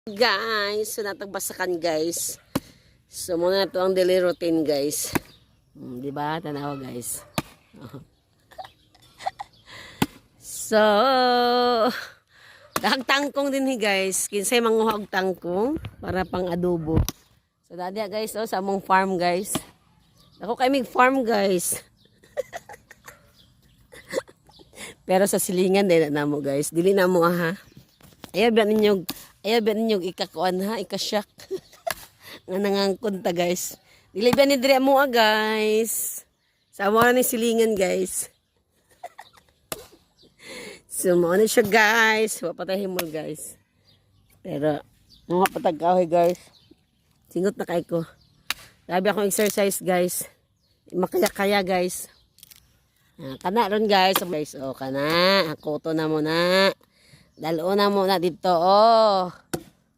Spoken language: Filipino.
Guys, so natagbasakan guys. So muna na to ang daily routine guys. Di ba? Tanawa guys. So dahang tangkong din guys. Kinsay manguha og tangkong para pang adobo. So dadya guys sa among farm guys. Ako kay mig farm guys. Pero sa silingan din na mo guys. Dili na mo ha. Ayaw ba ninyong ikakuan ha, ikasyak. Nga nangangkunta guys. Dili ba ni dire mo guys. Sa mo na ni silingan guys. So mo na siya guys. Wapatahin mo guys. Pero mga patagkahoy guys. Singot na kay ko. Sabi akong exercise guys. Makaya-kaya guys. Kana ron guys. O kana. Ako to na muna. Dalo na muna dito.